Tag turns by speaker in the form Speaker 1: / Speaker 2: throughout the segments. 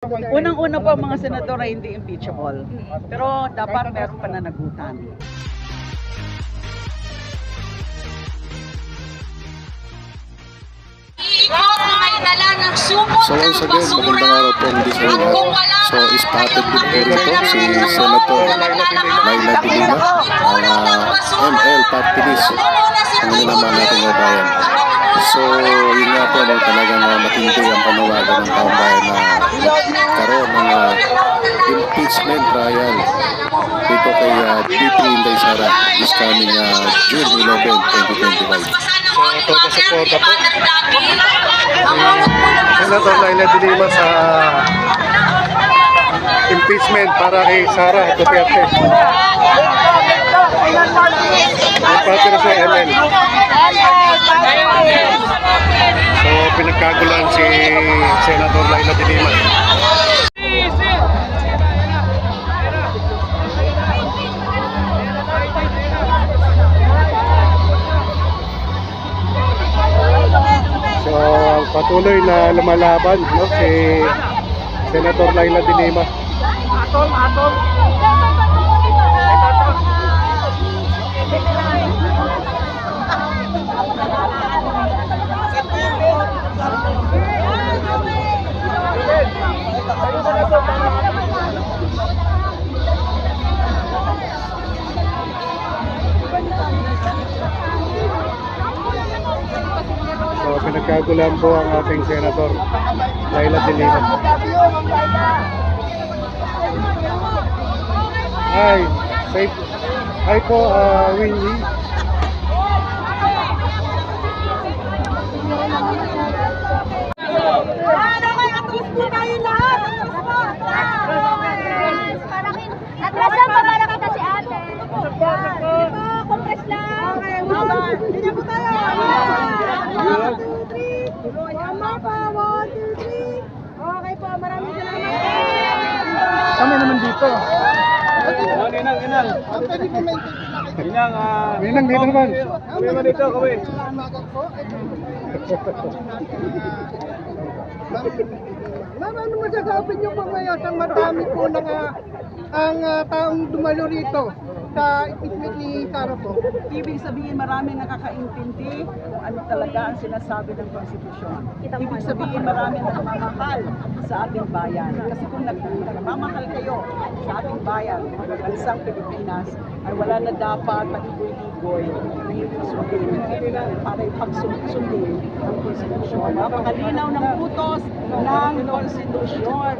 Speaker 1: Unang-una po ang mga senador ay hindi impeachable. Pero dapat meron pananagutan.
Speaker 2: So once again, magandang araw po hindi sa inyo. So spotted din po rito si Senator Laila de Lima, ML Party List, ang naman natin ng bayan. So yun nga po, talagang matindi ang panawagan ng taong bayan na karoon ng impeachment trial dito kay VP Inday Sara this coming June 11, 2025. So todo-suporta po Senator Laila de Lima sa impeachment para kay Sara Duterte. Yung pati na sa ML. So pinagkagulan si Senator Laila de Lima. So patuloy na lumalaban, no, si Senator Laila de Lima. So pinagkagulan po ang ating Senator Laila de Lima. Hi, safe. Hi po, Winnie.
Speaker 3: Atrasan pa para kita si ate. Kompres lang. Hindi po tayo. 1, 2, 3. Tama pa. 1, 2, 3. Okay po, maraming salamat.
Speaker 4: Kami naman dito.
Speaker 2: Minang dito naman.
Speaker 4: Kami naman dito, kami.
Speaker 5: Ma'am, ano masasabi niyo po ngayon sa marami po ang taong dumalo rito sa impeachment ni Sara po?
Speaker 1: Ibig sabihin maraming nakakaintindi kung ano talaga ang sinasabi ng konstitusyon. Ibig sabihin maraming nagmamahal sa ating bayan. Kasi kung nagmamahal kayo sa ating bayan, mga bansang Pilipinas, ay wala na dapat pag-igoy-igoy na hindi sundin para ipagsundin ang konstitusyon. Napakalinaw ng utos ng konstitusyon.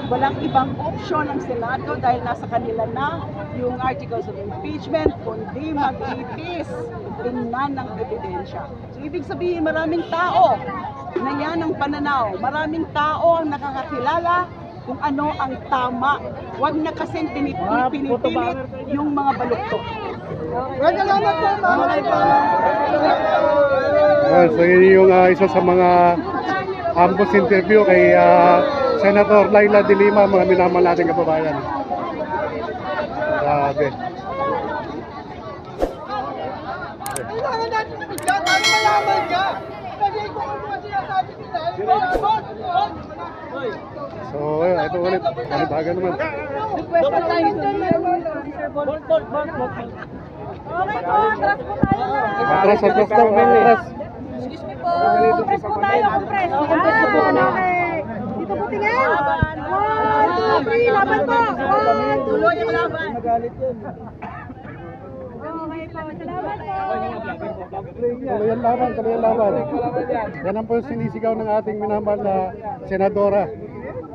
Speaker 1: Walang ibang option ng Senado dahil nasa kanila na yung articles of impeachment, kundi mag-ipis, tingnan ng ebidensya. So ibig sabihin maraming tao na yan ang pananaw. Maraming tao ang nakakakilala kung ano ang tama. Huwag na kasing pinipilit yung mga baluktok.
Speaker 5: Salamat po, ma'am.
Speaker 2: So yun yung isa sa mga ambos interview kay Senator Laila de Lima, mga minamahal nating kababayan. Grabe.
Speaker 5: Kailangan natin bigyan para malaman niya. Kasi kung ano ang sinasabi nila,
Speaker 2: So ito ulit, panibagan naman.
Speaker 3: Request tayo dun. Okay po, atras po tayo na.
Speaker 2: Atras daw, atras.
Speaker 3: Excuse me po. Kompres po tayo, kompres. Okay. Dito po tingin. 1, 2, 3, laban po. 1, 2, 3.
Speaker 1: Tuloy ang laban.
Speaker 3: Okay po, salamat po.
Speaker 2: Tuloy ang laban, tuloy ang laban. Yan ang po yung sinisigaw ng ating minamahal na senadora.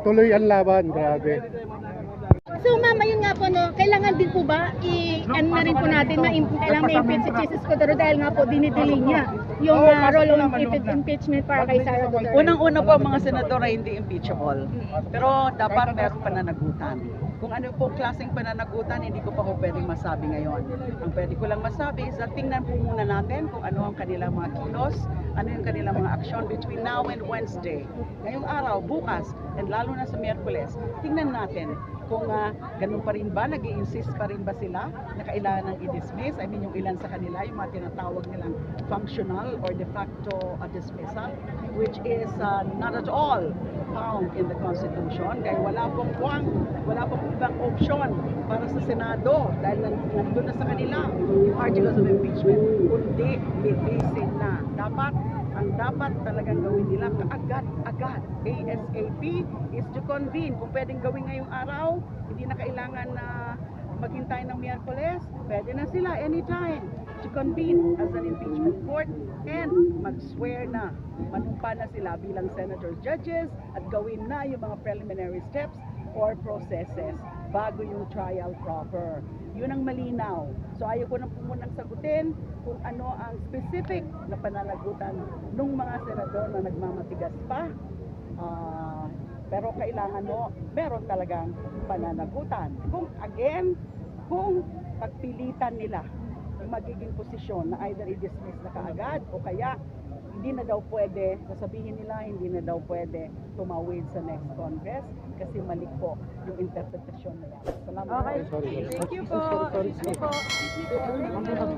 Speaker 2: Tuloy ang laban, grabe.
Speaker 3: So ma'am, ayun nga po no, kailangan din po ba ano na rin po natin kailangan ma-impeach si Jesus Codero dahil nga po dinidili niya yung role of impeachment para kay Sara Duterte.
Speaker 1: Unang-una po ang mga senador ay hindi impeachable. Pero dapat meron pananagutan. Kung ano po klaseng pananagutan, hindi ko pa po pwedeng masabi ngayon. Ang pwede ko lang masabi is tingnan po muna natin kung ano ang kanilang mga kilos, ano yung kanilang mga aksyon between now and Wednesday. Ngayong araw, bukas, and lalo na sa Miyerkules, tingnan natin kung ganun pa rin ba, nag-i-insist pa rin ba sila na kailangan ng i-dismiss? I mean, yung ilan sa kanila, yung mga tinatawag nilang functional or de facto dismissal, which is not at all found in the Constitution. Kaya wala pong ibang option para sa Senado dahil nandun na sa kanila yung articles of impeachment, kundi litisin na. Ang dapat talagang gawin nila kaagad-agad, ASAP, is to convene. Kung pwedeng gawin ngayong araw, hindi na kailangan na maghintay ng Miyerkules, pwede na sila anytime to convene as an impeachment court and mag-swear na, manumpa na sila bilang senator judges at gawin na yung mga preliminary steps or processes bago yung trial proper. Yun ang malinaw. So ayaw ko na po munang sagutin kung ano ang specific na pananagutan ng mga senador na nagmamatigas pa. Pero kailangan meron talagang pananagutan. Kung pagpilitan nila yung magiging posisyon na either i-dismiss na kaagad o kaya hindi na daw pwede, sasabihin nila hindi na daw pwede tumawid sa next Congress kasi mali po yung interpretasyon nila. Salamat. Okay. Thank you po.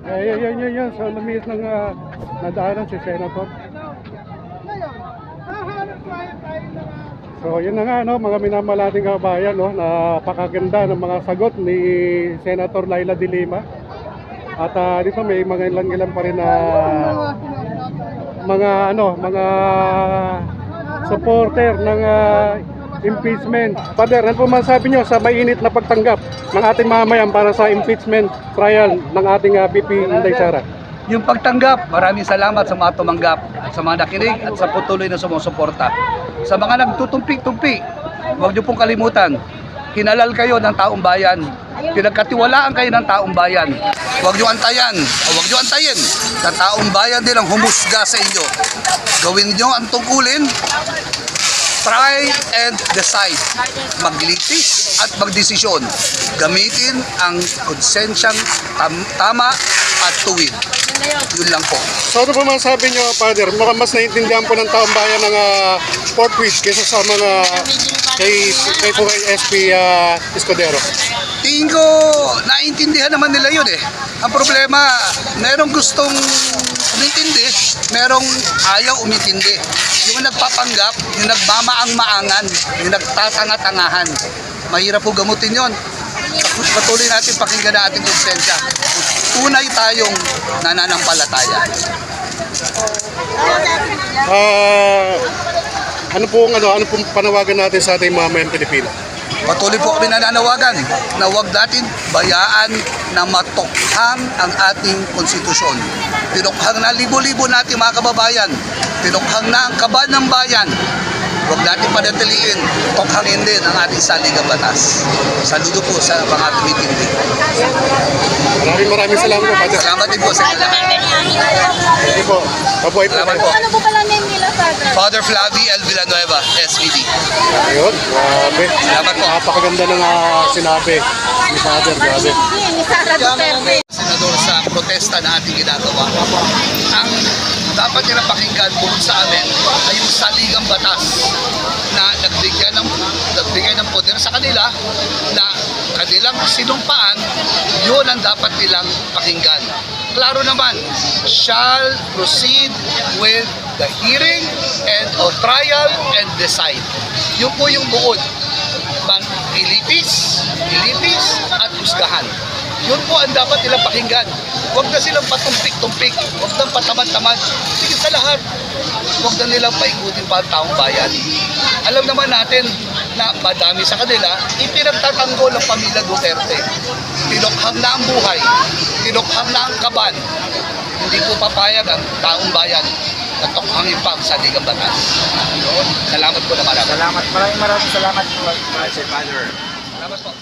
Speaker 4: Yan. Sa lamis ng nadaanan si Senator.
Speaker 5: Ngayon, hahanap tayo ng
Speaker 4: So yun na nga, mga minamalating kabayan, napakaganda ng mga sagot ni Senator Laila de Lima. At dito may mga ilan pa rin na mga supporter ng impeachment. Father, ano po masasabi nyo sa mainit na pagtanggap ng ating mamamayan para sa impeachment trial ng ating VP Inday Sara?
Speaker 6: Yung pagtanggap, maraming salamat sa mga tumanggap, sa mga nakinig at sa patuloy na sumusuporta. Sa mga nagtutumpi-tumpi, huwag niyo pong kalimutan, hinalal kayo ng taong bayan. Pinagkatiwalaan kayo ng taong bayan. Huwag niyo antayan, o huwag niyo antayin na taong bayan din ang humusga sa inyo. Gawin niyo ang tungkulin, try and decide. Maglitis at magdesisyon. Gamitin ang konsensyang tama at tuwid. Yun lang po.
Speaker 4: So ano po masasabi nyo, Father? Mukhang mas naiintindihan po ng taong bayan ng forthwith kaysa sa mga kay SP Escudero.
Speaker 6: Tingin ko, naiintindihan naman nila yun eh. Ang problema, merong gustong umintindi, merong ayaw umintindi. Yung nagpapanggap, yung nagmamaang-maangan, yung nagtatanga-tangahan. Mahirap po gamutin yon. Patuloy natin pakinggan na ating konsensya. Tunay tayong nananampalataya.
Speaker 4: Ano pong panawagan natin sa ating mamamayang Pilipino?
Speaker 6: Patuloy po kami nananawagan na huwag natin bayaan na matokhang ang ating konstitusyon. Tinokhang na libo-libo natin mga kababayan. Tinokhang na ang kaban ng bayan. Huwag natin panatiliin, tokhangin din ang ating saligang batas. Saludo po sa mga tumitindi.
Speaker 4: Maraming salamat po, Father.
Speaker 6: Salamat din po sa inyo.
Speaker 4: Thank you po. Mabuhay po.
Speaker 6: Salamat po.
Speaker 3: Ano po pala name nila, Father?
Speaker 6: Father Flavi L. Villanueva, SVD.
Speaker 4: Ayun, grabe.
Speaker 6: Salamat po.
Speaker 4: Napakaganda ng sinabi ni Father, grabe.
Speaker 3: Ni Sara Duterte.
Speaker 6: Senador, sa protesta na ating ginagawa, ang dapat nila pakinggan bukod sa amin ay yung saligang batas na nagbigay ng poder sa kanila na kanilang sinumpaan, yun ang dapat nilang pakinggan. Klaro naman, shall proceed with the hearing and or trial and decide. Yun po yung buod. Ilitis at husgahan. Yun po ang dapat nilang pakinggan. Huwag na silang patumpik-tumpik, huwag na patamad-tamad. Sige sa lahat, huwag na nilang paikutin pa ang taong bayan. Alam naman natin na madami sa kanila, ipinagtatanggol ng pamilya Duterte. Tinokhang na ang buhay, tinokhang na ang kaban. Hindi po papayag ang taong bayan na tokhangin pa ang saligang batas. Salamat po na marami.
Speaker 7: Maraming salamat po, Sir Father.
Speaker 6: Salamat po.